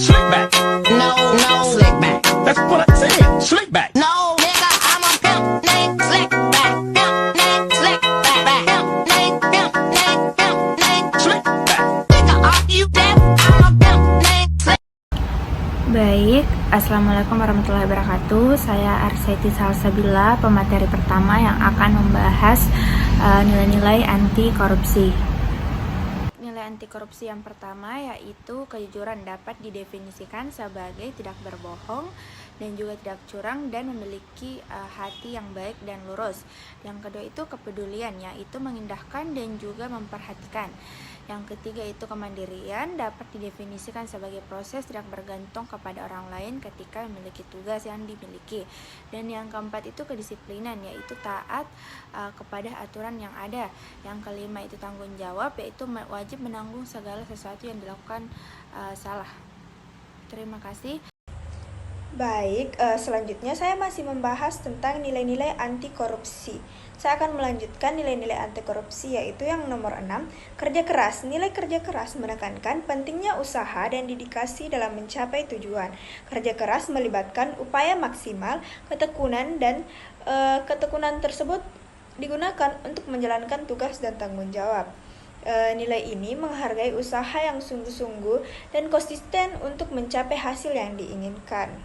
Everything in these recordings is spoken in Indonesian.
Slick back. No, no, slick back. That's what I said. Slick back. No, nigga, I'm a pimp named Slick back. Pimp named Slick back. Pimp named Slick back. Nigga, are you deaf? I'm a pimp named Slick. Baik, Assalamualaikum warahmatullahi wabarakatuh. Saya Arsaiti Salsabila, pemateri pertama yang akan membahas nilai-nilai anti korupsi. Nilai anti korupsi yang pertama yaitu kejujuran dapat didefinisikan sebagai tidak berbohong dan juga tidak curang dan memiliki hati yang baik dan lurus. Yang kedua itu kepedulian, yaitu mengindahkan dan juga memperhatikan. Yang ketiga itu kemandirian, dapat didefinisikan sebagai proses tidak bergantung kepada orang lain ketika memiliki tugas yang dimiliki. Dan yang keempat itu kedisiplinan, yaitu taat kepada aturan yang ada. Yang kelima itu tanggung jawab, yaitu wajib menanggung segala sesuatu yang dilakukan salah. Terima kasih. Baik, selanjutnya saya masih membahas tentang nilai-nilai anti korupsi. Saya akan melanjutkan nilai-nilai anti korupsi, yaitu yang nomor 6, kerja keras. Nilai kerja keras menekankan pentingnya usaha dan dedikasi dalam mencapai tujuan. Kerja keras melibatkan upaya maksimal, ketekunan, dan ketekunan tersebut digunakan untuk menjalankan tugas dan tanggung jawab. Nilai ini menghargai usaha yang sungguh-sungguh dan konsisten untuk mencapai hasil yang diinginkan.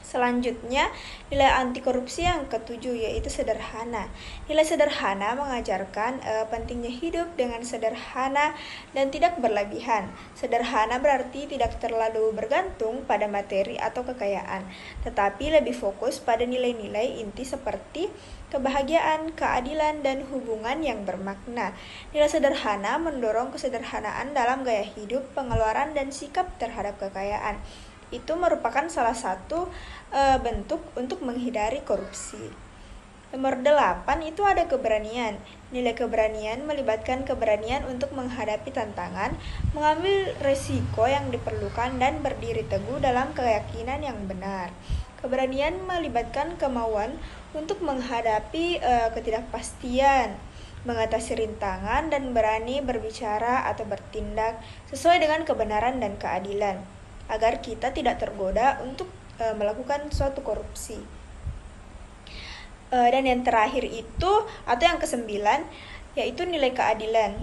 Selanjutnya, nilai anti korupsi yang ketujuh yaitu sederhana. Nilai sederhana mengajarkan pentingnya hidup dengan sederhana dan tidak berlebihan. Sederhana berarti tidak terlalu bergantung pada materi atau kekayaan, tetapi lebih fokus pada nilai-nilai inti seperti kebahagiaan, keadilan, dan hubungan yang bermakna. Nilai sederhana mendorong kesederhanaan dalam gaya hidup, pengeluaran, dan sikap terhadap kekayaan. Itu merupakan salah satu bentuk untuk menghindari korupsi. Nomor 8 itu ada keberanian. Nilai keberanian melibatkan keberanian untuk menghadapi tantangan, mengambil resiko yang diperlukan, dan berdiri teguh dalam keyakinan yang benar. Keberanian melibatkan kemauan untuk menghadapi ketidakpastian, mengatasi rintangan, dan berani berbicara atau bertindak sesuai dengan kebenaran dan keadilan, agar kita tidak tergoda untuk melakukan suatu korupsi. Dan yang terakhir itu, atau yang kesembilan, yaitu nilai keadilan.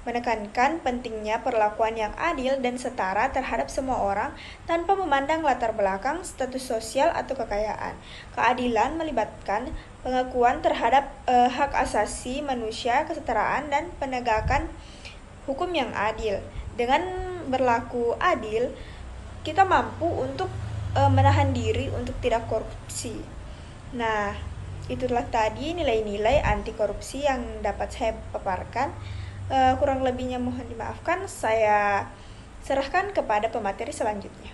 Menekankan pentingnya perlakuan yang adil dan setara terhadap semua orang tanpa memandang latar belakang, status sosial, atau kekayaan. Keadilan melibatkan pengakuan terhadap hak asasi manusia, kesetaraan, dan penegakan hukum yang adil. Dengan berlaku adil, kita mampu untuk menahan diri untuk tidak korupsi. Nah, itulah tadi nilai-nilai anti korupsi yang dapat saya paparkan. Kurang lebihnya mohon dimaafkan. Saya serahkan kepada pemateri selanjutnya.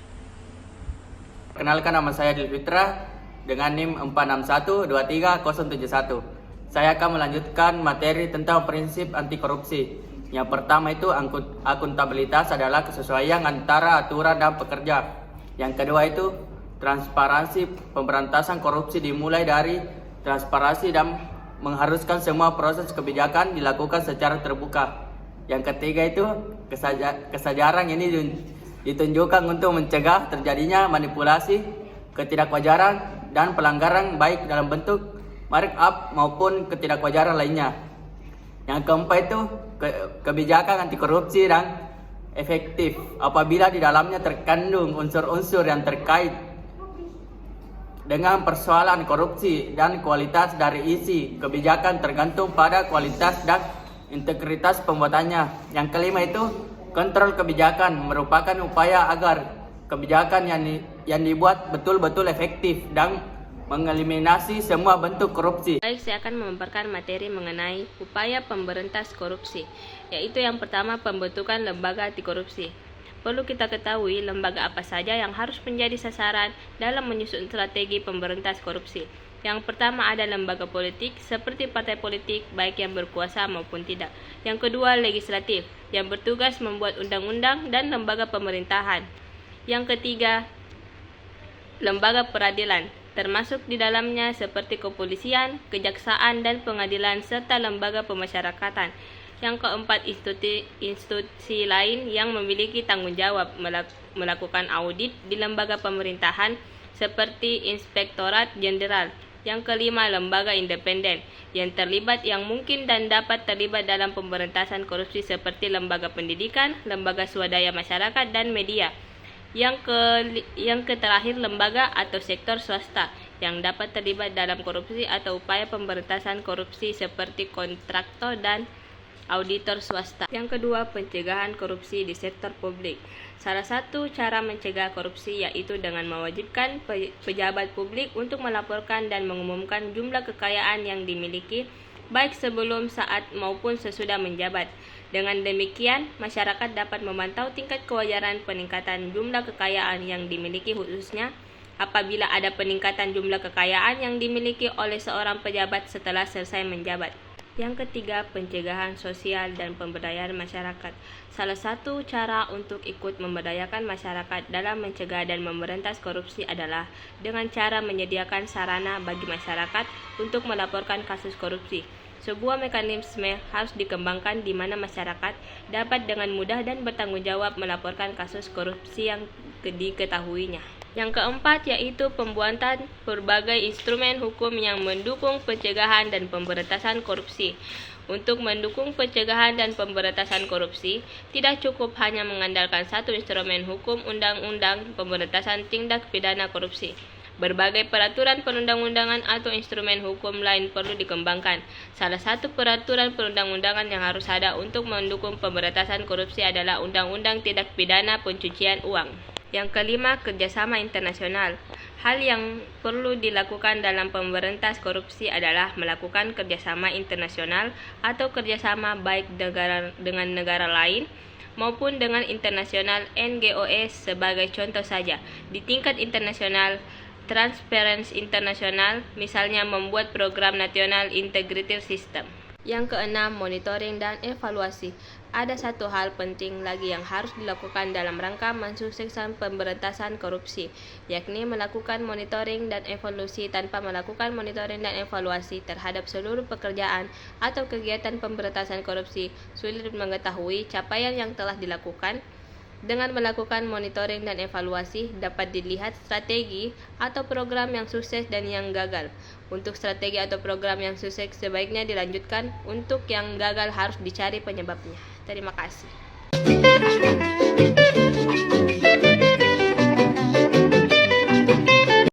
Perkenalkan, nama saya Adil Fitra dengan NIM 46123071. Saya akan melanjutkan materi tentang prinsip anti korupsi. Yang pertama itu akuntabilitas adalah kesesuaian antara aturan dan pekerja. Yang kedua itu transparansi. Pemberantasan korupsi dimulai dari transparansi dan mengharuskan semua proses kebijakan dilakukan secara terbuka. Yang ketiga itu kesadaran ini ditunjukkan untuk mencegah terjadinya manipulasi, ketidakwajaran, dan pelanggaran baik dalam bentuk markup maupun ketidakwajaran lainnya. Yang keempat itu kebijakan anti korupsi dan efektif apabila di dalamnya terkandung unsur-unsur yang terkait dengan persoalan korupsi, dan kualitas dari isi kebijakan tergantung pada kualitas dan integritas pembuatannya. Yang kelima itu kontrol kebijakan, merupakan upaya agar kebijakan yang dibuat betul-betul efektif dan mengeliminasi semua bentuk korupsi. Baik, saya akan memaparkan materi mengenai upaya pemberantas korupsi, yaitu yang pertama pembentukan lembaga anti korupsi. Perlu kita ketahui lembaga apa saja yang harus menjadi sasaran dalam menyusun strategi pemberantas korupsi. Yang pertama ada lembaga politik seperti partai politik baik yang berkuasa maupun tidak. Yang kedua legislatif yang bertugas membuat undang-undang dan lembaga pemerintahan. Yang ketiga lembaga peradilan, termasuk di dalamnya seperti kepolisian, kejaksaan, dan pengadilan, serta lembaga pemasyarakatan. Yang keempat, institusi lain yang memiliki tanggung jawab melakukan audit di lembaga pemerintahan seperti Inspektorat Jenderal. Yang kelima, lembaga independen yang terlibat yang mungkin dan dapat terlibat dalam pemberantasan korupsi seperti lembaga pendidikan, lembaga swadaya masyarakat, dan media. Yang terakhir, lembaga atau sektor swasta yang dapat terlibat dalam korupsi atau upaya pemberantasan korupsi seperti kontraktor dan auditor swasta. Yang kedua, pencegahan korupsi di sektor publik. Salah satu cara mencegah korupsi yaitu dengan mewajibkan pejabat publik untuk melaporkan dan mengumumkan jumlah kekayaan yang dimiliki baik sebelum, saat, maupun sesudah menjabat. Dengan demikian, masyarakat dapat memantau tingkat kewajaran peningkatan jumlah kekayaan yang dimiliki, khususnya apabila ada peningkatan jumlah kekayaan yang dimiliki oleh seorang pejabat setelah selesai menjabat. Yang ketiga, pencegahan sosial dan pemberdayaan masyarakat. Salah satu cara untuk ikut memberdayakan masyarakat dalam mencegah dan memberantas korupsi adalah dengan cara menyediakan sarana bagi masyarakat untuk melaporkan kasus korupsi. Sebuah mekanisme harus dikembangkan di mana masyarakat dapat dengan mudah dan bertanggung jawab melaporkan kasus korupsi yang diketahuinya. Yang keempat yaitu pembuatan berbagai instrumen hukum yang mendukung pencegahan dan pemberantasan korupsi. Untuk mendukung pencegahan dan pemberantasan korupsi, tidak cukup hanya mengandalkan satu instrumen hukum, undang-undang pemberantasan tindak pidana korupsi. Berbagai peraturan perundang-undangan atau instrumen hukum lain perlu dikembangkan. Salah satu peraturan perundang-undangan yang harus ada untuk mendukung pemberantasan korupsi adalah Undang-Undang Tindak Pidana Pencucian Uang. Yang kelima, kerjasama internasional. Hal yang perlu dilakukan dalam pemberantas korupsi adalah melakukan kerjasama internasional atau kerjasama baik dengan negara lain maupun dengan internasional NGOs sebagai contoh saja. Di tingkat internasional, Transparency International misalnya membuat program National Integrity System. Yang keenam, monitoring dan evaluasi. Ada satu hal penting lagi yang harus dilakukan dalam rangka mensukseskan pemberantasan korupsi, yakni melakukan monitoring dan evaluasi. Tanpa melakukan monitoring dan evaluasi terhadap seluruh pekerjaan atau kegiatan pemberantasan korupsi, sulit mengetahui capaian yang telah dilakukan. Dengan melakukan monitoring dan evaluasi, dapat dilihat strategi atau program yang sukses dan yang gagal. Untuk strategi atau program yang sukses sebaiknya dilanjutkan, untuk yang gagal harus dicari penyebabnya. Terima kasih.